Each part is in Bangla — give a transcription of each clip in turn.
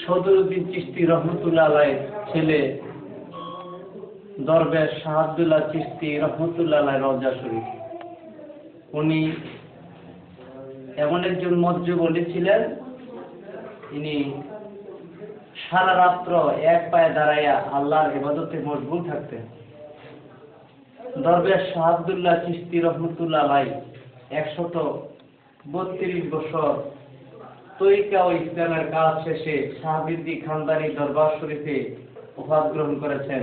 সদরুদ্দিন চিশতি রহমতুল্লাহ আলাইহির ছেলে দরবেশ শাহ আব্দুল্লাহ চিশতি রহমতুল্লাহ আলাইহির রওজা শরীফ। উনি এমন একজন মজ্জুবলী ছিলেন, তিনি সারা রাত্র এক পায়ে দাঁড়াইয়া আল্লাহর ইবাদতে মশগুল থাকতেন। দরবেশ শাহ আব্দুল্লাহ চিশতি রহমতুল্লাহ আলাইহি 132 বছর তরিকা ও ইসলামের কাজ শেষে শাহাবুদ্দিন খানদানি দরবার শরীফে ওফাত গ্রহণ করেছেন।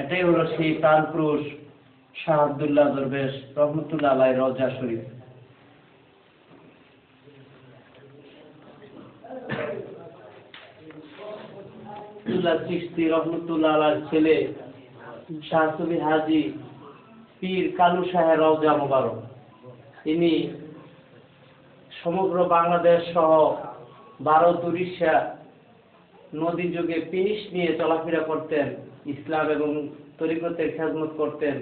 এটাই হলো সেই প্রাণপুরুষ শাহ আব্দুল্লাহ দরবেশ রহমতুল্লাহ আলাইহির রওজা শরীফ। আব্দুল্লাহ চিশতি রহমতুল্লাহ আলাইহির ছেলে শাহ সুফি হাজী পীর কালু শাহের রওজা মোবারক। তিনি সমগ্র বাংলাদেশ সহ ভারত উড়িষ্যা নদী যুগে পিস নিয়ে চলাফেরা করতেন, ইসলাম এবং তরিকতের খেদমত করতেন।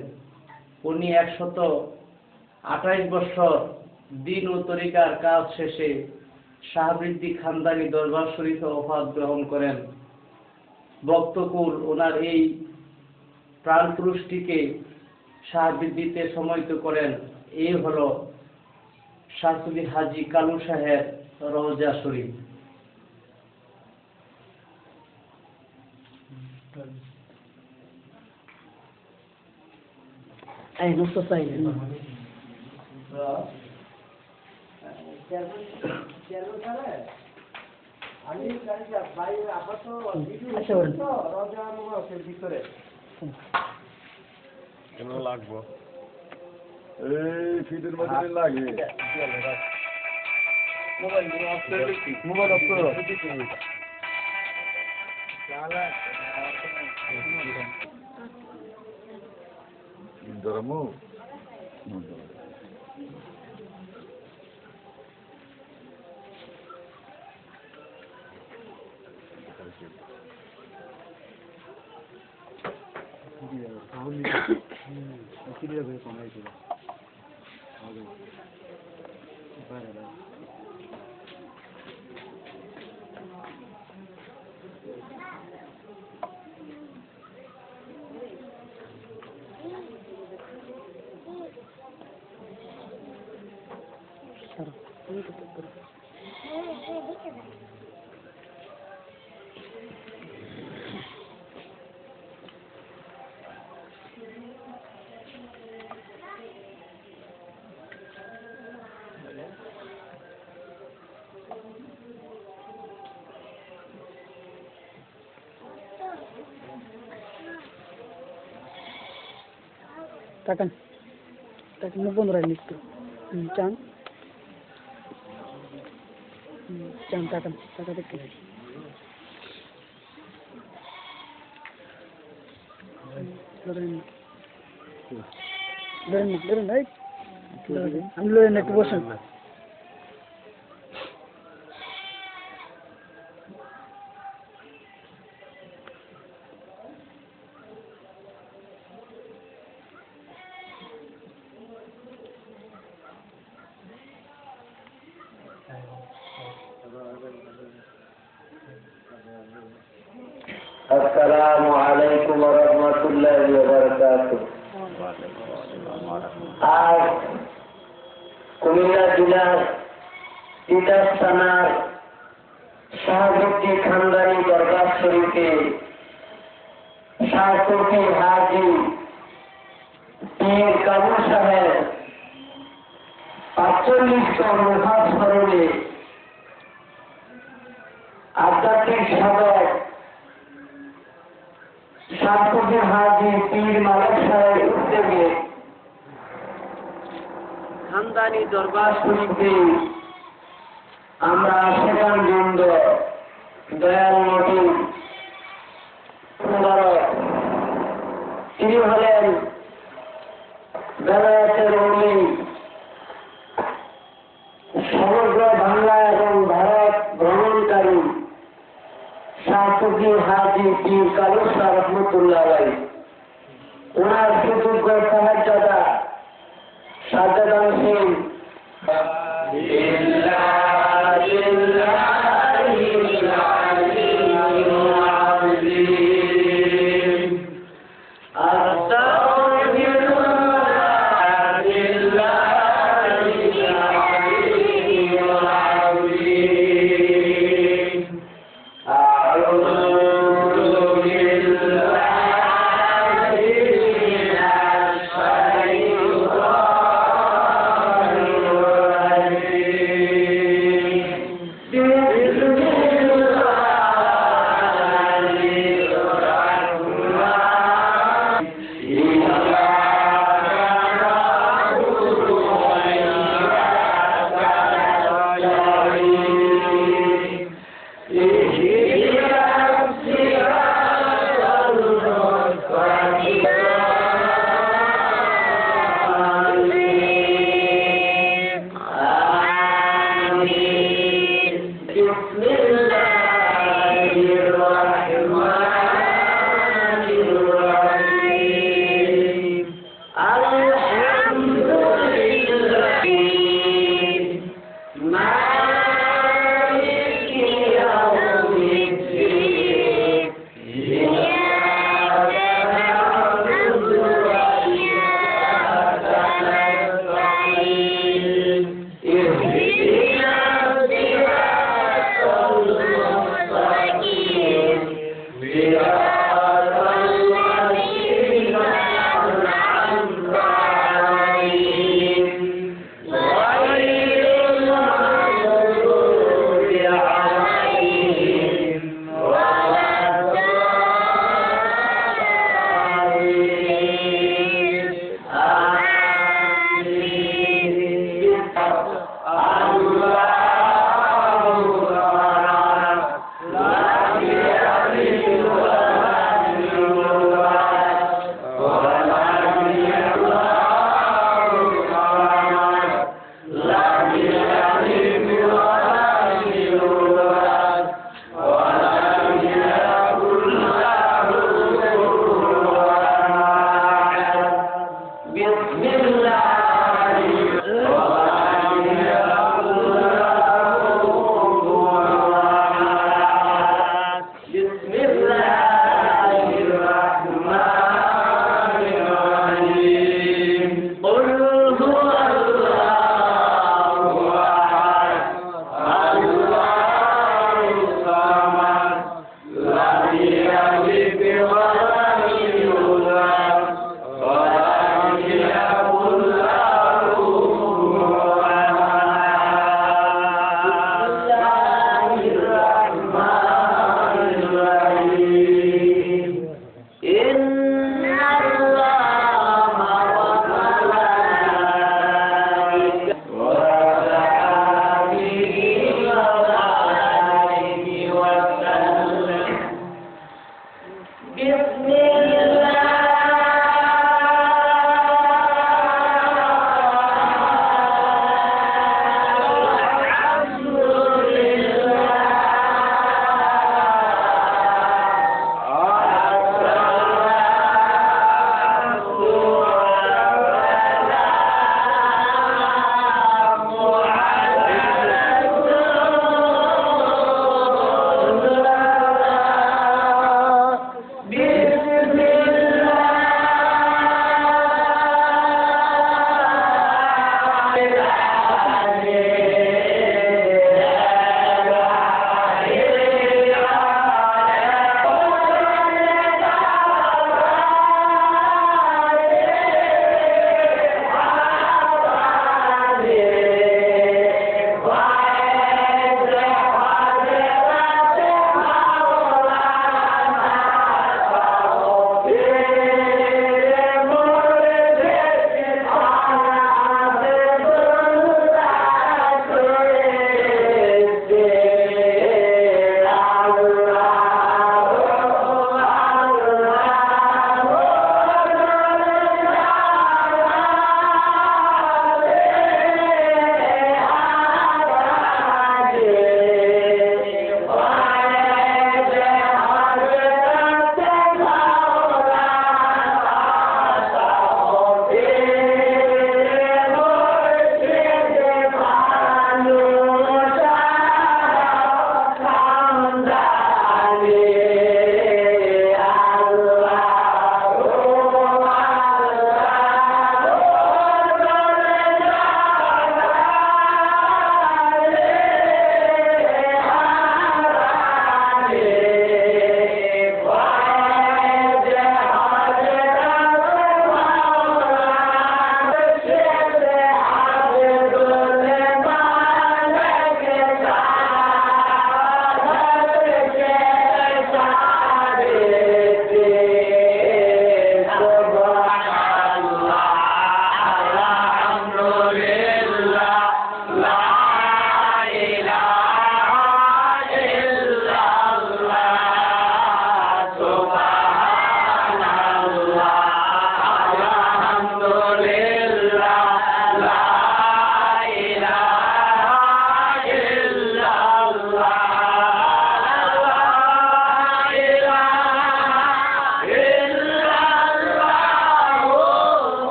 উনি 128 বছর দিন ও তরিকার কাজ শেষে শাহাবুদ্দিন খানদানি দরবার শরীফে ওফাত গ্রহণ করেন। বক্তকুল ওনার এই প্রাণপুরুষটিকে শাহাবুদ্দিতে সমাহিত করেন। এই হলো শাহ সুফি হাজী কালু শাহের রওজা শরীফ। লাগবো এই ফিটের মধ্যে লাগে মোবাইল অফ করো। ধর্ম Takan mo bondra listo chan takan dekhe Loren right I'm Loren at Boston. السلام عليكم ورحمة الله وبركاته. আজ কুমিল্লা জেলার তিতাস থানার শাহাবুদ্দিন খানদানি দরবার শরীফে শাহ সুফি হাজী পীর কালু শাহের 45তম ওফাত স্মরণে আধ্যাত্মিক সাধক শাহ সুফি হাজী পীর মালিক সাহেবের উদ্যোগে খানদানি দরবার শরীফে আমরা সেখান বৃন্দ দয়াল নবী মুবারক, তিনি হলেন বেলায়েতের ওলি, সমগ্র বাংলা এবং ভারত ভ্রমণকারী শাহ সুফি হাজী পীর কালু শাহ রহমতুল্লাহ আলাইহি। ওনার সুযোগ্য সাহায্যতা সাজ্জাদান সিং বিল্লাহিল আলিয়্যিল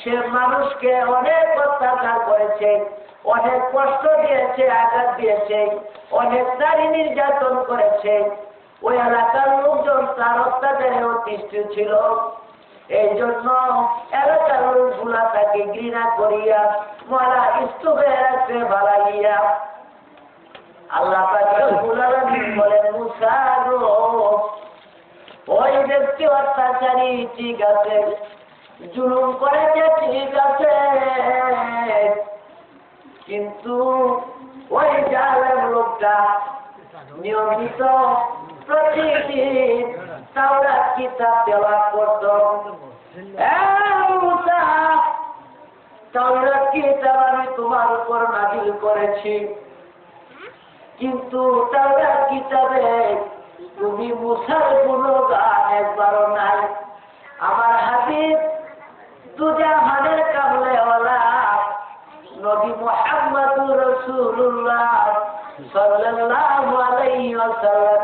সে মানুষকে অনেক অত্যাচার করেছে, অনেক কষ্ট দিয়েছে, আঘাত দিয়েছে, অনেক নারী নির্যাতন করেছে। ওই এলাকার লোকজন তার অত্যাচারে অতিষ্ঠ ছিল। এই জন্য এলাকার লোকগুলা তাকে ঘৃণা করিয়া মরা স্তূপে রাখতে বাড়াইয়া আল্লাহ পাক রব্বুল আলামিন বলেন, মুসা গো, ওই ব্যক্তি অত্যাচারী ঠিক আছে, জুলুম করেছে ঠিক আছে, কিন্তু ওই জালেম লোকটা নিয়মিত প্রতিদিন তাওরাত কিতাব তেলাওয়াত করত। মুসা, তাওরাত কিতাব আমি তোমার উপর নাযিল করেছি, কিন্তু তাওরাত কিতাবে তুমি মুসার গুণগান একবারও নাই। আমার হাবিব দুজাহানের কামলেওয়ালা নবী মুহাম্মদুর রাসূলুল্লাহ সাল্লাল্লাহু আলাইহি ওয়াসাল্লাম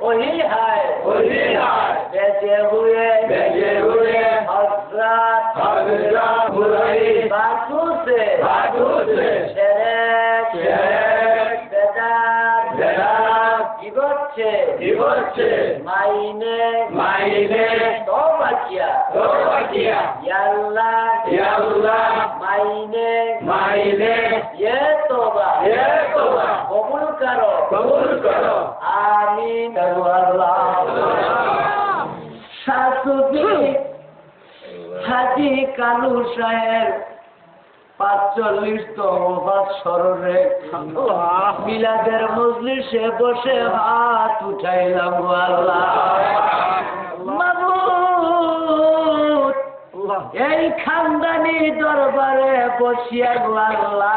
वही है बेचे हुए हजरत बातों से शेरेक बेदात दिगोচ্ছে माइने तौबा किया या अल्लाह माइने ये तौबा कबूल करो आमीन। শাহের 45তম বৎসরে মিলাদের মজলিসে বসে হাত উঠাইলাম আল্লাহ মাবুদ এই খানদানি দরবারে বসিয়া আল্লাহ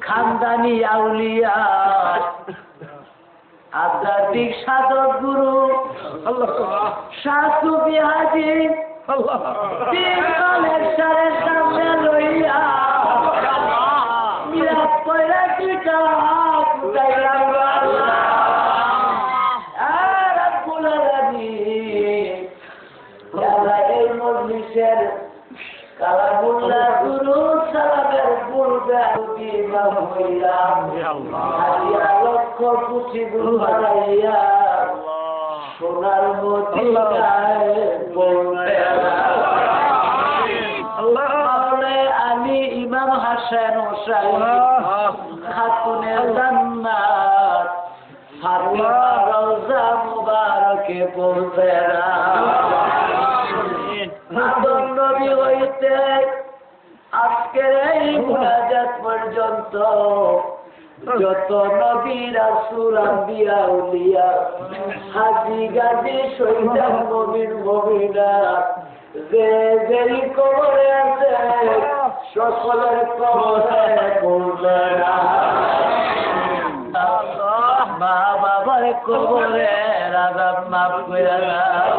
খানদানি আউলিয়া আধ্যাত্মিক সাধক গুরু শাহ সুফি হাজি তিনজনের সামনে লইয়া মিলাদ পয়লা দুইটা উঠাইলাম আল্লাহ রাব্বুল আলামিন আল্লাহ এই মজলিসের কালামুল্লাহ গুরু সালামের পূর্বে ইমাম হইলাম হাজিয়া লক্ষ কোটি গুরু হারাইয়া সোনার মদিনায় পৌঁছে আমি ইমাম হাসান হোসেন খাতুনে জান্নাত ফাতিমা রওজা মুবারকে পৌঁছে আদম নবী হইতে আজকের এই মুনাজাত পর্যন্ত যত নবী রাসূল আম্বিয়া আউলিয়া হাজী গাজী শহীদ মুমিন মুমিনাত যে যেই কবরে আছে সকলের কবরে পূর্ণরা মা বাবার কবরে আযাব মাফ করে দাও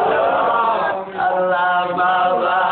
আল্লাহ মা বাবা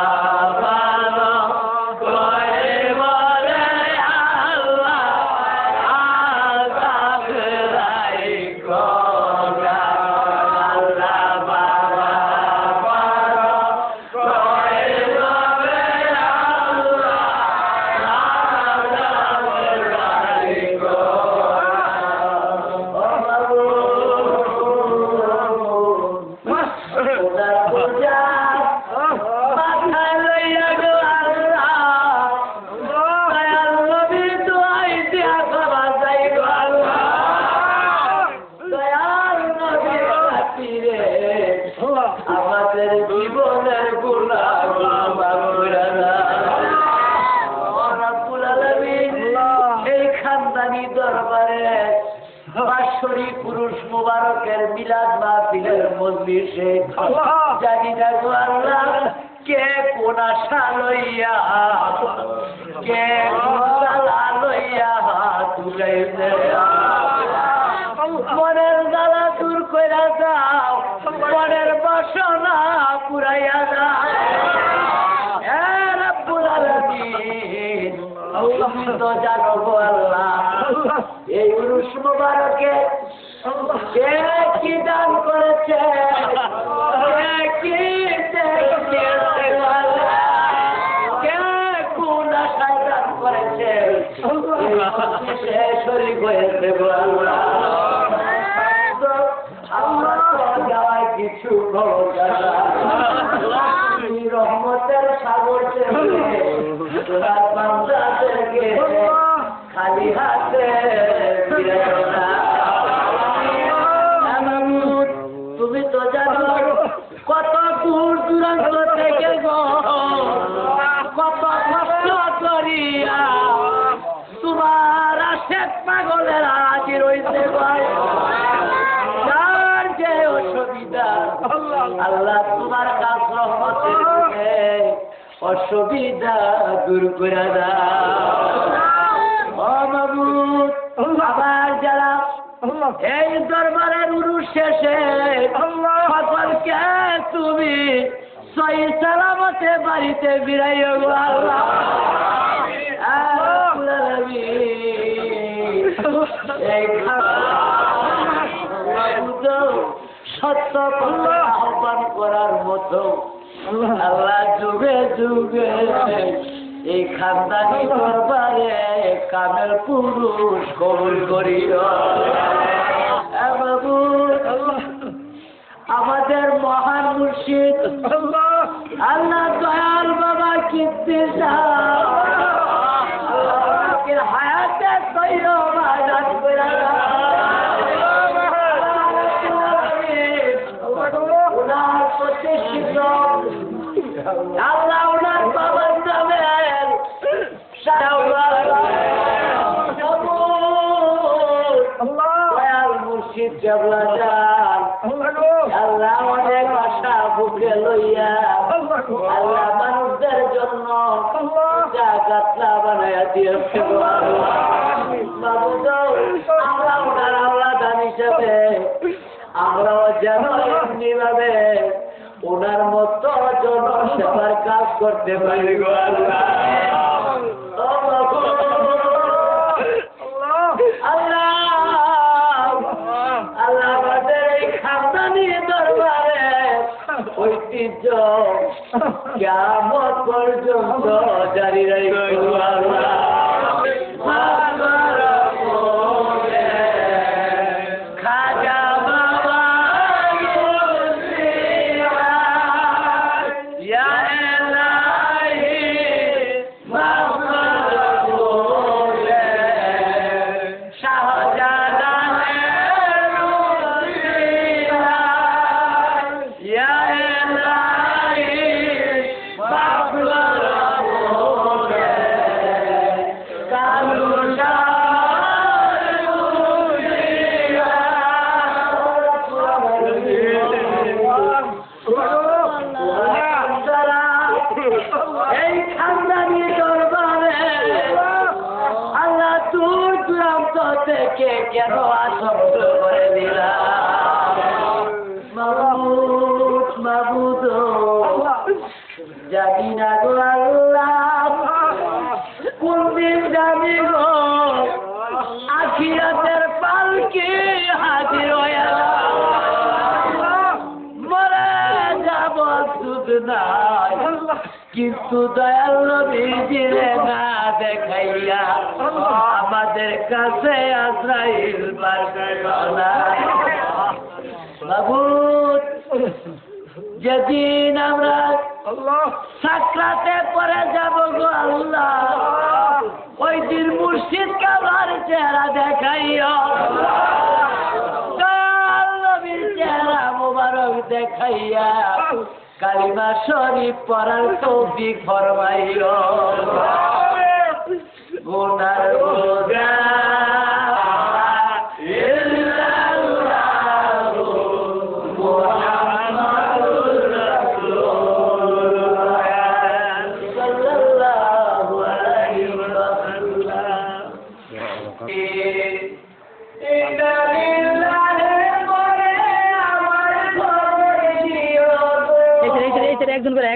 আমাদের জীবনের এই খানদানি দরবারে বাৎসরিক পুরুষ মুবারকের মিলাদ মাহফিলের মজলিসে জানি না গো আল্লাহ কে কোন আশা লইয়া কে লইয়া হাত উঠাইছে মনের জ্বালা দূর কইরা যাও মনের বাসনা পুরাইয়া যাও রাব্বুল আলামিন তুমি তো জানো গো আল্লাহ এই উরুস মুবারকে কে কি দান করেছে কে কি দিয়েছে কে কোন আশায় দান করেছে সে শরীক হয়েছে গো আল্লাহ কিছু রহমতের সাগর খালি হাতে তুমি তো জানো কত দূর দূরান্ত থেকে কত কষ্ট করিয়া তোমার আশেক পাগলের হাজির হইতে পারে আল্লাহ তোমার কাজ রহমতের অসুবিধা দূর করে দাও আবার যারা এই দরবারের উরুস শেষে সকলকে তুমি সহি সালামতে বাড়িতে ফিরাইও গো আল্লাহ সত্য কথা আহ্বান করার মতো আল্লাহ যুগে যুগে এই খানদানি দরবারে কামেল পুরুষ কবুল করিও আমাদের মহান মুর্শিদ আল্লাহ দয়াল বাবা কিত্তি হায়াতে তৈয়বা দান করে Allah মুর্শিদ কেবলা যান আল্লাহ অনেক আশা বুকে লইয়া আল্লাহ মানুষদের জন্য জাগাতলা বানাইয়া দিয়েছে মাবুদ আমরা ওনার আওলাদান হিসেবে আমরাও যেন এমনি ভাবে ওনার মতো জনসেবার কাজ করতে পারি গো আল্লাহ আল্লাহ আল্লাহ আমাদের এই খানদানি দরবারে ঐতিহ্য কিয়ামত পর্যন্ত জারি রাখো আল্লাহ খাজা বাবা ইয়া ইলাহি এই খানদানি দরবারে আল্লাহ দূর দূরান্ত থেকে কেন আসক্ত করে দিলাম মাবুদ মাবুদ জানি না গো আল্লাহ কোন দিন জানি গো আখিরাতের পালকি হাজির হয়ে মরে যাব সুদ নাই কিন্তু দয়াল নবীজিরে না দেখাইয়া আমাদের কাছে আজরাইল বারকানা মাবুদ যেদিন আমরা সাকরাতে পরে যাব গো আল্লাহ ওই দিন মুর্শিদ কাবার চেহারা দেখাইয়া দয়াল নবীর চেহারা মোবারক দেখাইয়া কালিমা শরীফ পড়ার তৌফিক ফরমাইও গুনার বোঝা ইল্লাল্লাহু মুহাম্মাদুর রাসূলুল্লাহ সাল্লাল্লাহু আলাইহি ওয়াসাল্লাম ইন্না লিল্লাহি একজন করে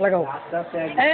লাগাও Thank you.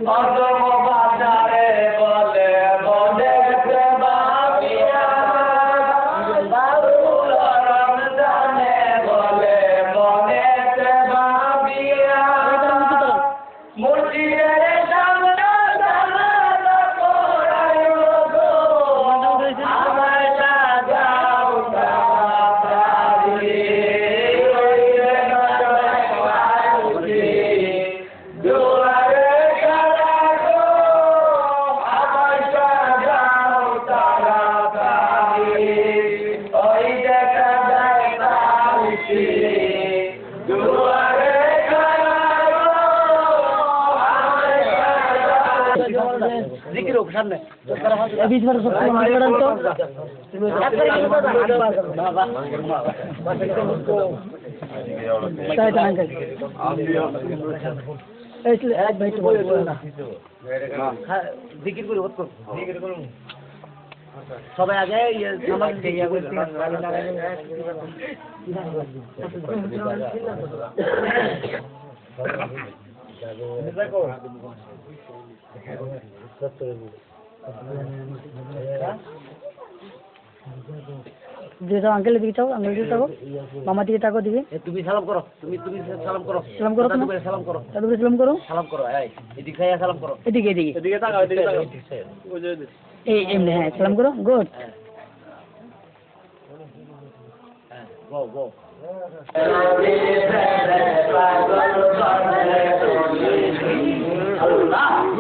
অসম বাজারে বলে বনেতে ভাবিয়া বাউল রমজানে বলে বনেতে ভাবিয়া মসজিদের সামনে নামাজ পড়ায় গো আমার সাজাও তাড়াতাড়ি ওইরে নজরে পাউছি দুয়ারে খাড়া গো আমার সাজাও তাড়াতাড়ি ওই দেখা যায় পাউছি দুয়ারে খাড়া গো আমার সাজাও জিকির হোক সামনে बीच में सब पकड़न तो साइड अंकल इसलिए एक भाई तो बोल ना জিকির করে কর জিকির করুন সবাই আগে নামাজ দিয়ে जैसा अंकल दिखे चाहो अंकल दिखे चाहो मामा दिखे ताको दिखे তুমি সালাম করো তুমি সালাম করো सलाम करो तुम সালাম করো दादू सलाम करो সালাম করো এই এদিকে খাইয়া সালাম করো एदिके एदिके এদিকে তাকাও এদিকে তাকাও ए एमने है सलाम करो गुड গো গো আল্লাহ